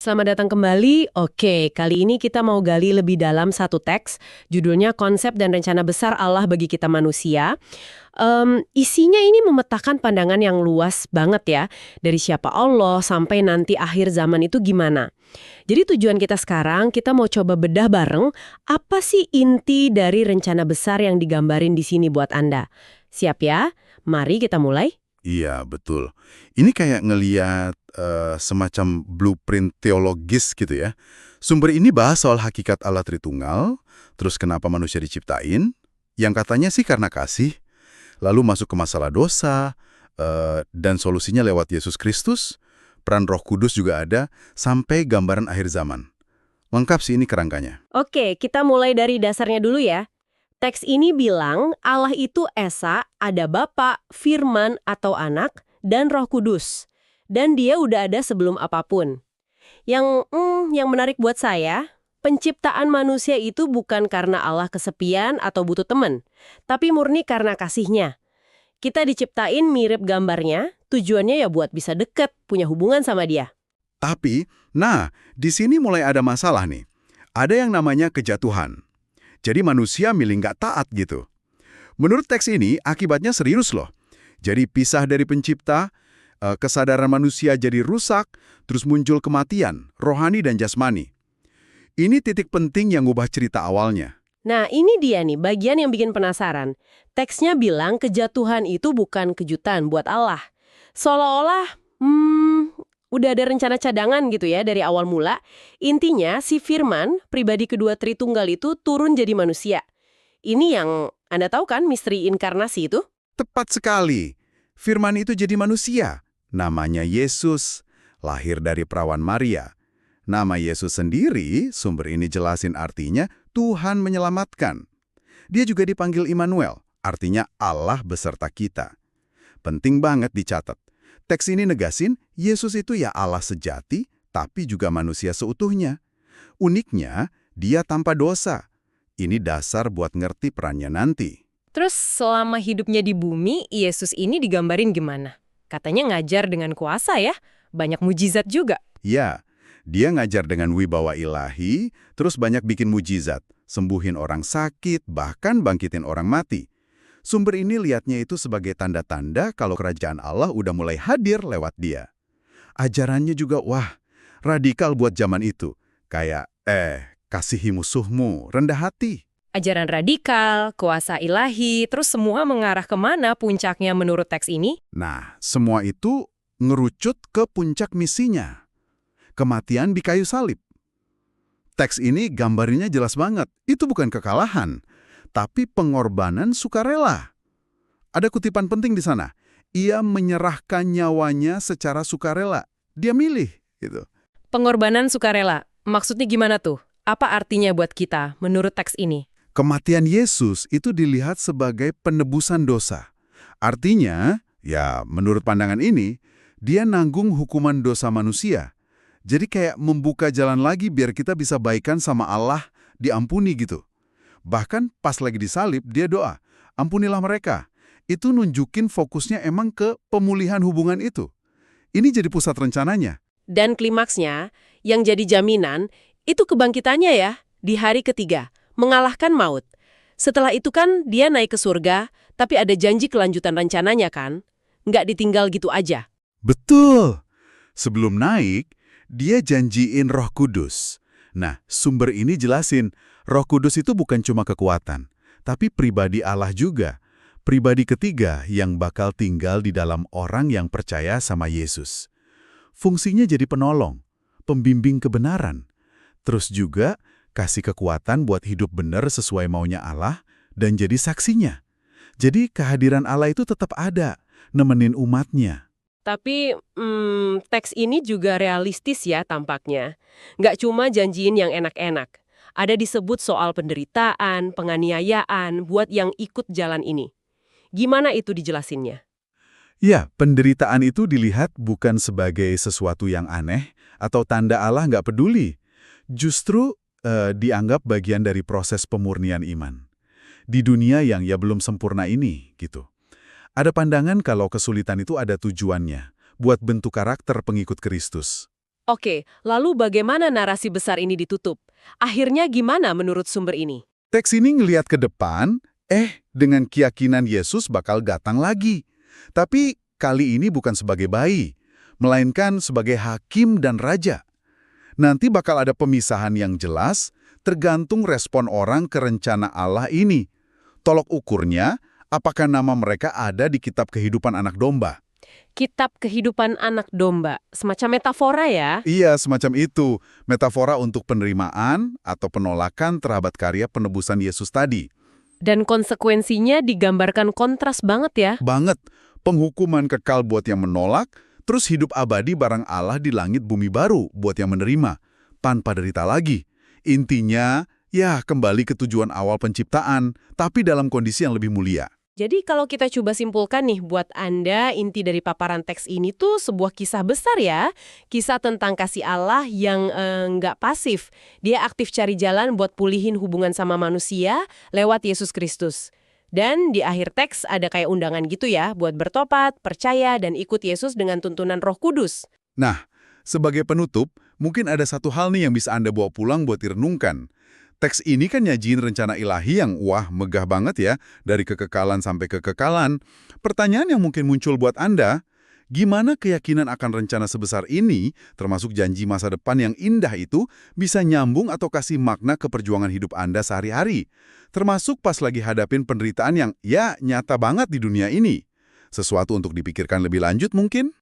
Selamat datang kembali. Oke, kali ini kita mau gali lebih dalam satu teks, judulnya Konsep dan Rencana Besar Allah bagi Kita Manusia. Isinya ini memetakan pandangan yang luas banget ya, dari siapa Allah sampai nanti akhir zaman itu gimana. Jadi tujuan kita sekarang, kita mau coba bedah bareng, apa sih inti dari rencana besar yang digambarin di sini buat Anda? Siap ya? Mari kita mulai. Iya, betul. Ini kayak ngeliat semacam blueprint teologis gitu ya. Sumber ini bahas soal hakikat Allah Tritunggal, terus kenapa manusia diciptain, yang katanya sih karena kasih, lalu masuk ke masalah dosa, dan solusinya lewat Yesus Kristus, peran Roh Kudus juga ada, sampai gambaran akhir zaman. Lengkap sih ini kerangkanya. Oke, kita mulai dari dasarnya dulu ya. Teks ini bilang Allah itu Esa, ada Bapa, Firman atau Anak, dan Roh Kudus. Dan dia udah ada sebelum apapun. Yang menarik buat saya, penciptaan manusia itu bukan karena Allah kesepian atau butuh teman, tapi murni karena kasihnya. Kita diciptain mirip gambarnya, tujuannya ya buat bisa deket, punya hubungan sama dia. Tapi, di sini mulai ada masalah nih. Ada yang namanya kejatuhan. Jadi manusia milih nggak taat gitu. Menurut teks ini, akibatnya serius loh. Jadi pisah dari pencipta, kesadaran manusia jadi rusak, terus muncul kematian, rohani dan jasmani. Ini titik penting yang ngubah cerita awalnya. Nah, ini dia nih, bagian yang bikin penasaran. Teksnya bilang kejatuhan itu bukan kejutan buat Allah. Seolah-olah, udah ada rencana cadangan gitu ya dari awal mula. Intinya, si Firman, pribadi kedua Tritunggal itu turun jadi manusia. Ini yang Anda tahu kan misteri inkarnasi itu? Tepat sekali. Firman itu jadi manusia. Namanya Yesus, lahir dari perawan Maria. Nama Yesus sendiri, sumber ini jelasin artinya Tuhan menyelamatkan. Dia juga dipanggil Immanuel, artinya Allah beserta kita. Penting banget dicatat. Teks ini negasin, Yesus itu ya Allah sejati, tapi juga manusia seutuhnya. Uniknya, dia tanpa dosa. Ini dasar buat ngerti perannya nanti. Terus selama hidupnya di bumi, Yesus ini digambarin gimana? Katanya ngajar dengan kuasa ya, banyak mujizat juga. Ya, dia ngajar dengan wibawa ilahi, terus banyak bikin mujizat, sembuhin orang sakit, bahkan bangkitin orang mati. Sumber ini lihatnya itu sebagai tanda-tanda kalau kerajaan Allah udah mulai hadir lewat dia. Ajarannya juga, radikal buat zaman itu. Kayak, kasihi musuhmu, rendah hati. Ajaran radikal, kuasa ilahi, terus semua mengarah kemana puncaknya menurut teks ini? Nah, semua itu ngerucut ke puncak misinya. Kematian di kayu salib. Teks ini gambarnya jelas banget. Itu bukan kekalahan, tapi pengorbanan sukarela. Ada kutipan penting di sana. Ia menyerahkan nyawanya secara sukarela. Dia milih, gitu. Pengorbanan sukarela. Maksudnya gimana tuh? Apa artinya buat kita menurut teks ini? Kematian Yesus itu dilihat sebagai penebusan dosa. Artinya, ya menurut pandangan ini, dia nanggung hukuman dosa manusia. Jadi kayak membuka jalan lagi biar kita bisa baikan sama Allah, diampuni gitu. Bahkan pas lagi disalib, dia doa, ampunilah mereka. Itu nunjukin fokusnya emang ke pemulihan hubungan itu. Ini jadi pusat rencananya. Dan klimaksnya, yang jadi jaminan, itu kebangkitannya ya, di hari ketiga, mengalahkan maut. Setelah itu kan dia naik ke surga, tapi ada janji kelanjutan rencananya kan? Nggak ditinggal gitu aja. Betul! Sebelum naik, dia janjiin Roh Kudus. Nah, sumber ini jelasin, Roh Kudus itu bukan cuma kekuatan, tapi pribadi Allah juga. Pribadi ketiga yang bakal tinggal di dalam orang yang percaya sama Yesus. Fungsinya jadi penolong, pembimbing kebenaran. Terus juga kasih kekuatan buat hidup benar sesuai maunya Allah dan jadi saksinya. Jadi kehadiran Allah itu tetap ada, nemenin umatnya. Tapi teks ini juga realistis ya tampaknya. Nggak cuma janjiin yang enak-enak. Ada disebut soal penderitaan, penganiayaan buat yang ikut jalan ini. Gimana itu dijelasinnya? Ya, penderitaan itu dilihat bukan sebagai sesuatu yang aneh atau tanda Allah nggak peduli. Justru dianggap bagian dari proses pemurnian iman. Di dunia yang ya belum sempurna ini, gitu. Ada pandangan kalau kesulitan itu ada tujuannya, buat bentuk karakter pengikut Kristus. Oke, lalu bagaimana narasi besar ini ditutup? Akhirnya gimana menurut sumber ini? Teks ini ngelihat ke depan, dengan keyakinan Yesus bakal datang lagi. Tapi kali ini bukan sebagai bayi, melainkan sebagai hakim dan raja. Nanti bakal ada pemisahan yang jelas, tergantung respon orang ke rencana Allah ini. Tolok ukurnya, apakah nama mereka ada di kitab kehidupan anak domba? Kitab kehidupan anak domba, semacam metafora ya? Iya, semacam itu. Metafora untuk penerimaan atau penolakan terhadap karya penebusan Yesus tadi. Dan konsekuensinya digambarkan kontras banget ya? Banget. Penghukuman kekal buat yang menolak, terus hidup abadi barang Allah di langit bumi baru buat yang menerima, tanpa derita lagi. Intinya, ya kembali ke tujuan awal penciptaan, tapi dalam kondisi yang lebih mulia. Jadi kalau kita coba simpulkan nih buat Anda, inti dari paparan teks ini tuh sebuah kisah besar ya. Kisah tentang kasih Allah yang nggak pasif. Dia aktif cari jalan buat pulihin hubungan sama manusia lewat Yesus Kristus. Dan di akhir teks ada kayak undangan gitu ya buat bertobat, percaya, dan ikut Yesus dengan tuntunan Roh Kudus. Nah, sebagai penutup, mungkin ada satu hal nih yang bisa Anda bawa pulang buat direnungkan. Teks ini kan nyajiin rencana ilahi yang megah banget ya, dari kekekalan sampai kekekalan. Pertanyaan yang mungkin muncul buat Anda, gimana keyakinan akan rencana sebesar ini, termasuk janji masa depan yang indah itu, bisa nyambung atau kasih makna ke perjuangan hidup Anda sehari-hari? Termasuk pas lagi hadapin penderitaan yang nyata banget di dunia ini. Sesuatu untuk dipikirkan lebih lanjut mungkin?